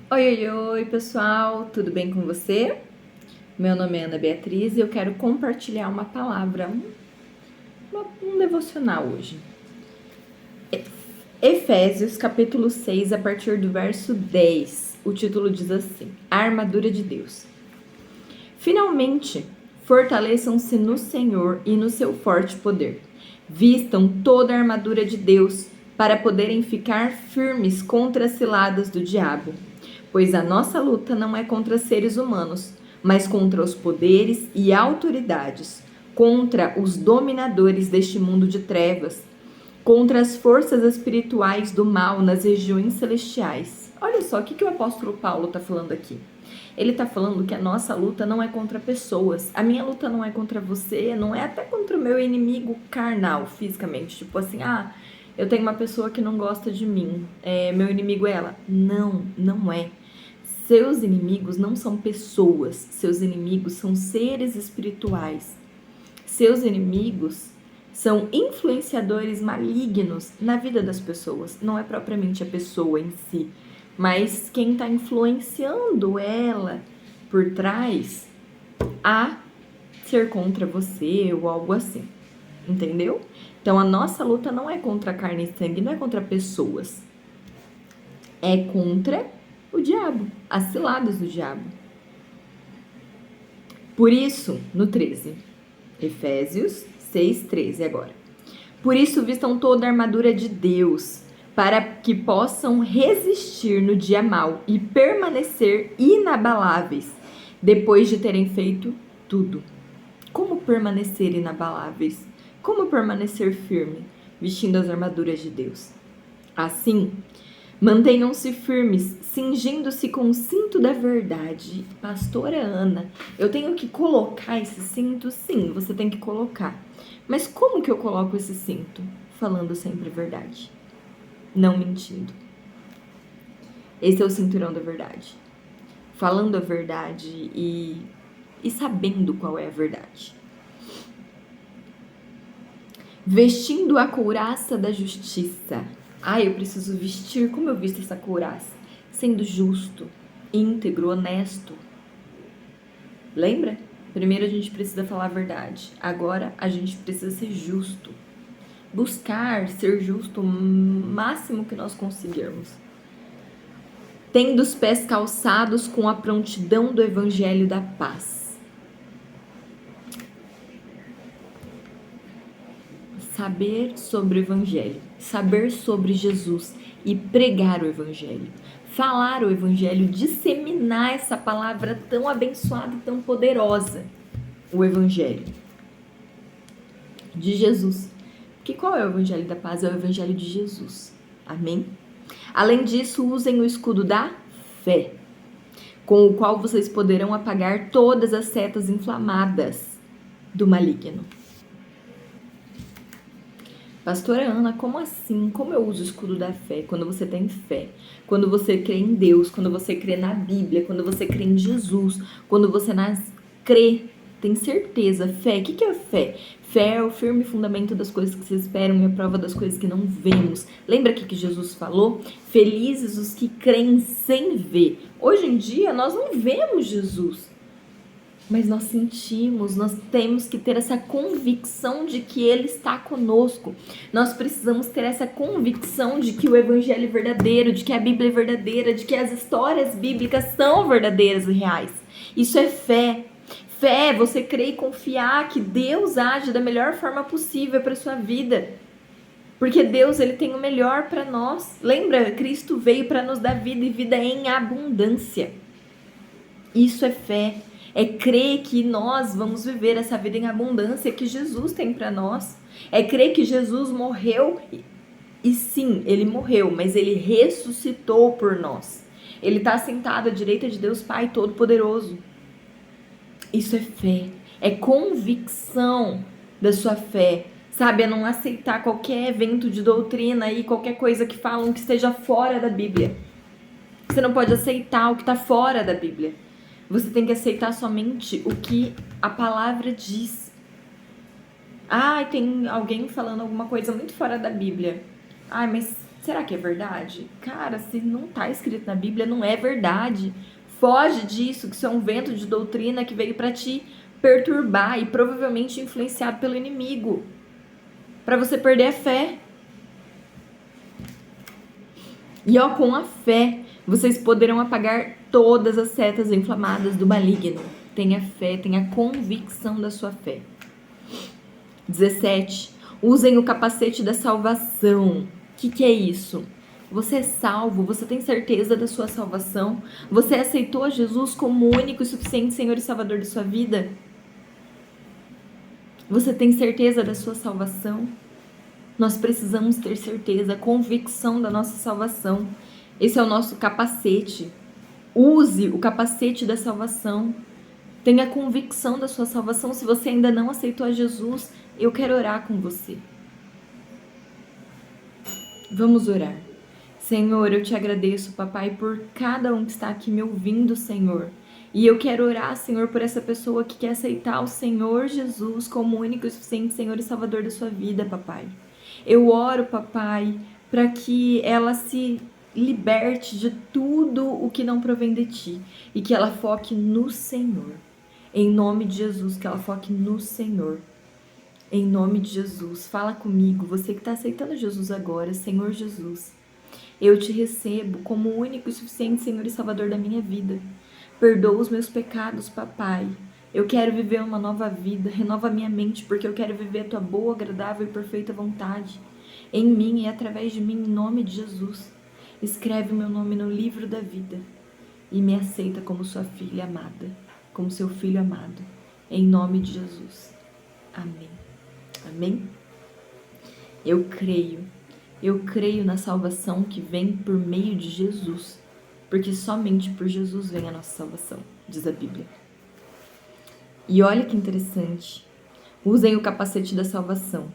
Oi, oi, oi, pessoal, tudo bem com você? Meu nome é Ana Beatriz e eu quero compartilhar uma palavra, um devocional hoje. Efésios, capítulo 6, a partir do verso 10. O título diz assim: A armadura de Deus. Finalmente, fortaleçam-se no Senhor e no seu forte poder. Vistam toda a armadura de Deus para poderem ficar firmes contra as ciladas do diabo. Pois a nossa luta não é contra seres humanos, mas contra os poderes e autoridades, contra os dominadores deste mundo de trevas, contra as forças espirituais do mal nas regiões celestiais. Olha só o que o apóstolo Paulo está falando aqui. Ele está falando que a nossa luta não é contra pessoas. A minha luta não é contra você, não é até contra o meu inimigo carnal, fisicamente. Tipo assim, eu tenho uma pessoa que não gosta de mim, meu inimigo é ela. Não, não é. Seus inimigos não são pessoas, seus inimigos são seres espirituais. Seus inimigos são influenciadores malignos na vida das pessoas. Não é propriamente a pessoa em si, mas quem está influenciando ela por trás a ser contra você ou algo assim. Entendeu? Então a nossa luta não é contra carne e sangue, não é contra pessoas. É contra o diabo, as ciladas do diabo. Por isso, no 13, Efésios 6:13 agora. Por isso vistam toda a armadura de Deus, para que possam resistir no dia mau e permanecer inabaláveis, depois de terem feito tudo. Como permanecer inabaláveis? Como permanecer firme, vestindo as armaduras de Deus? Assim, mantenham-se firmes, cingindo-se com o cinto da verdade. Pastora Ana, eu tenho que colocar esse cinto? Sim, você tem que colocar. Mas como que eu coloco esse cinto? Falando sempre a verdade, não mentindo. Esse é o cinturão da verdade. Falando a verdade e sabendo qual é a verdade. Vestindo a couraça da justiça. Eu preciso vestir, como eu visto essa couraça? Sendo justo, íntegro, honesto. Lembra? Primeiro a gente precisa falar a verdade. Agora a gente precisa ser justo. Buscar ser justo o máximo que nós conseguirmos. Tendo os pés calçados com a prontidão do evangelho da paz. Saber sobre o evangelho, saber sobre Jesus e pregar o evangelho, falar o evangelho, disseminar essa palavra tão abençoada e tão poderosa, o evangelho de Jesus. Porque qual é o evangelho da paz? É o evangelho de Jesus. Amém? Além disso, usem o escudo da fé, com o qual vocês poderão apagar todas as setas inflamadas do maligno. Pastora Ana, como assim? Como eu uso o escudo da fé? Quando você tem fé, quando você crê em Deus, quando você crê na Bíblia, quando você crê em Jesus, quando você crê, tem certeza, fé. O que é fé? Fé é o firme fundamento das coisas que se esperam e a prova das coisas que não vemos. Lembra que Jesus falou? Felizes os que creem sem ver. Hoje em dia, nós não vemos Jesus. Mas nós sentimos, nós temos que ter essa convicção de que Ele está conosco. Nós precisamos ter essa convicção de que o Evangelho é verdadeiro, de que a Bíblia é verdadeira, de que as histórias bíblicas são verdadeiras e reais. Isso é fé. Fé é você crer e confiar que Deus age da melhor forma possível para sua vida. Porque Deus, Ele tem o melhor para nós. Lembra? Cristo veio para nos dar vida e vida em abundância. Isso é fé. É crer que nós vamos viver essa vida em abundância que Jesus tem para nós. É crer que Jesus morreu e sim, Ele morreu, mas Ele ressuscitou por nós. Ele está sentado à direita de Deus Pai Todo-Poderoso. Isso é fé. É convicção da sua fé. Sabe, é não aceitar qualquer evento de doutrina e qualquer coisa que falam que esteja fora da Bíblia. Você não pode aceitar o que está fora da Bíblia. Você tem que aceitar somente o que a palavra diz. Tem alguém falando alguma coisa muito fora da Bíblia. Mas Será que é verdade? Cara, se não tá escrito na Bíblia, não é verdade. Foge disso, que isso é um vento de doutrina que veio para te perturbar e provavelmente influenciado pelo inimigo, para você perder a fé. E ó, com a fé, vocês poderão apagar todas as setas inflamadas do maligno. Tenha fé, tenha convicção da sua fé. 17. Usem o capacete da salvação. O que é isso? Você é salvo, você tem certeza da sua salvação? Você aceitou Jesus como o único e suficiente Senhor e Salvador de sua vida? Você tem certeza da sua salvação? Nós precisamos ter certeza, convicção da nossa salvação. Esse é o nosso capacete. Use o capacete da salvação. Tenha convicção da sua salvação. Se você ainda não aceitou a Jesus, eu quero orar com você. Vamos orar. Senhor, eu te agradeço, papai, por cada um que está aqui me ouvindo, Senhor. E eu quero orar, Senhor, por essa pessoa que quer aceitar o Senhor Jesus como único e suficiente Senhor e Salvador da sua vida, papai. Eu oro, papai, para que ela se liberte de tudo o que não provém de ti e que ela foque no Senhor. Em nome de Jesus, que ela foque no Senhor. Em nome de Jesus, fala comigo, você que está aceitando Jesus agora, Senhor Jesus. Eu te recebo como o único e suficiente Senhor e Salvador da minha vida. Perdoa os meus pecados, papai. Eu quero viver uma nova vida. Renova minha mente, porque eu quero viver a tua boa, agradável e perfeita vontade. Em mim e através de mim, em nome de Jesus. Escreve o meu nome no livro da vida. E me aceita como sua filha amada. Como seu filho amado. Em nome de Jesus. Amém. Amém? Eu creio na salvação que vem por meio de Jesus, porque somente por Jesus vem a nossa salvação, diz a Bíblia. E olha que interessante, usem o capacete da salvação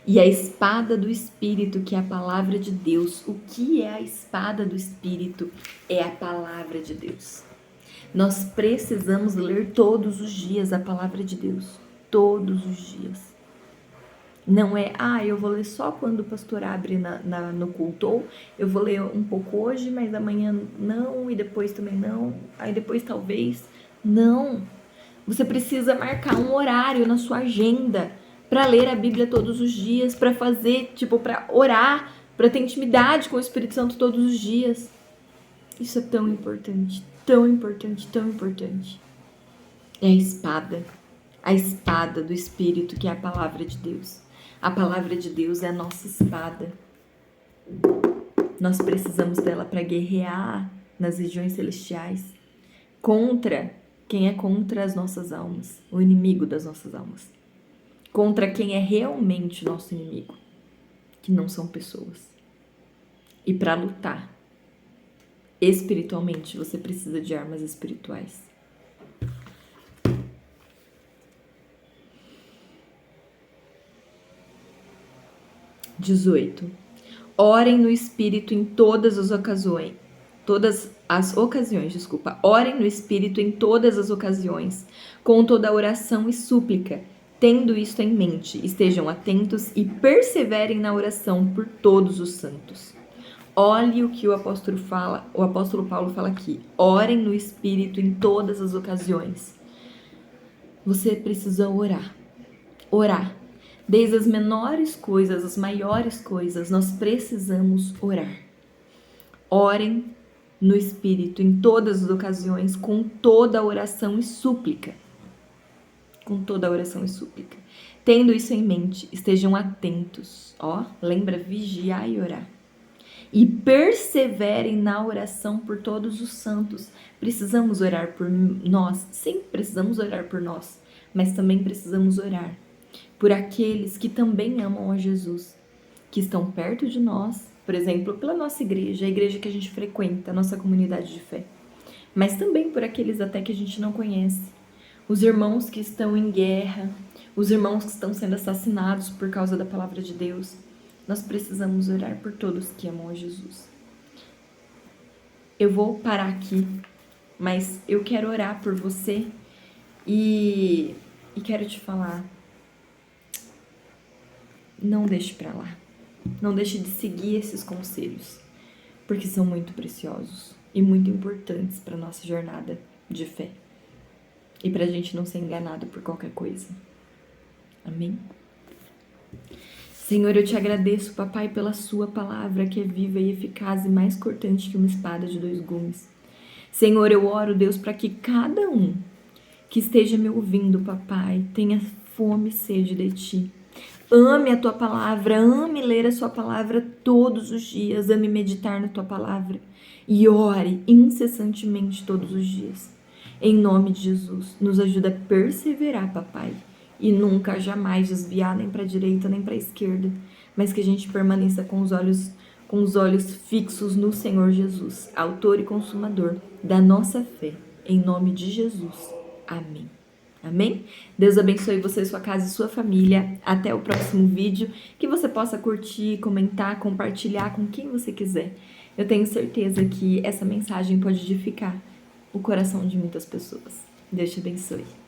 e a espada do Espírito, que é a palavra de Deus. O que é a espada do Espírito? É a palavra de Deus. Nós precisamos ler todos os dias a palavra de Deus, todos os dias. Não é, eu vou ler só quando o pastor abre no culto, ou eu vou ler um pouco hoje, mas amanhã não, e depois também não, aí depois talvez. Não. Você precisa marcar um horário na sua agenda para ler a Bíblia todos os dias, para fazer, para orar, para ter intimidade com o Espírito Santo todos os dias. Isso é tão importante, tão importante, tão importante. É a espada do Espírito, que é a palavra de Deus. A palavra de Deus é a nossa espada. Nós precisamos dela para guerrear nas regiões celestiais contra quem é contra as nossas almas, o inimigo das nossas almas. Contra quem é realmente nosso inimigo, que não são pessoas. E para lutar espiritualmente, você precisa de armas espirituais. Orem no Espírito em todas as ocasiões. Orem no Espírito em todas as ocasiões, com toda oração e súplica. Tendo isto em mente, estejam atentos e perseverem na oração por todos os santos. Olhe o que o apóstolo Paulo fala aqui. Orem no Espírito em todas as ocasiões. Você precisa orar. Orar. Desde as menores coisas, as maiores coisas, nós precisamos orar. Orem no Espírito em todas as ocasiões, com toda a oração e súplica. Com toda a oração e súplica. Tendo isso em mente, estejam atentos. Lembra, vigiar e orar. E perseverem na oração por todos os santos. Precisamos orar por nós. Sim, precisamos orar por nós. Mas também precisamos orar por aqueles que também amam a Jesus, que estão perto de nós, por exemplo, pela nossa igreja, a igreja que a gente frequenta, a nossa comunidade de fé, mas também por aqueles até que a gente não conhece, os irmãos que estão em guerra, os irmãos que estão sendo assassinados por causa da palavra de Deus. Nós precisamos orar por todos que amam a Jesus. Eu vou parar aqui, mas eu quero orar por você e quero te falar, não deixe pra lá. Não deixe de seguir esses conselhos, porque são muito preciosos e muito importantes para nossa jornada de fé. E para a gente não ser enganado por qualquer coisa. Amém? Senhor, eu te agradeço, papai, pela sua palavra que é viva e eficaz e mais cortante que uma espada de 2 gumes. Senhor, eu oro, Deus, para que cada um que esteja me ouvindo, papai, tenha fome e sede de ti. Ame a tua palavra, ame ler a sua palavra todos os dias, ame meditar na tua palavra e ore incessantemente todos os dias. Em nome de Jesus, nos ajuda a perseverar, papai, e nunca, jamais desviar nem para a direita nem para a esquerda, mas que a gente permaneça com os olhos fixos no Senhor Jesus, autor e consumador da nossa fé. Em nome de Jesus. Amém. Amém? Deus abençoe você, sua casa e sua família. Até o próximo vídeo. Que você possa curtir, comentar, compartilhar com quem você quiser. Eu tenho certeza que essa mensagem pode edificar o coração de muitas pessoas. Deus te abençoe.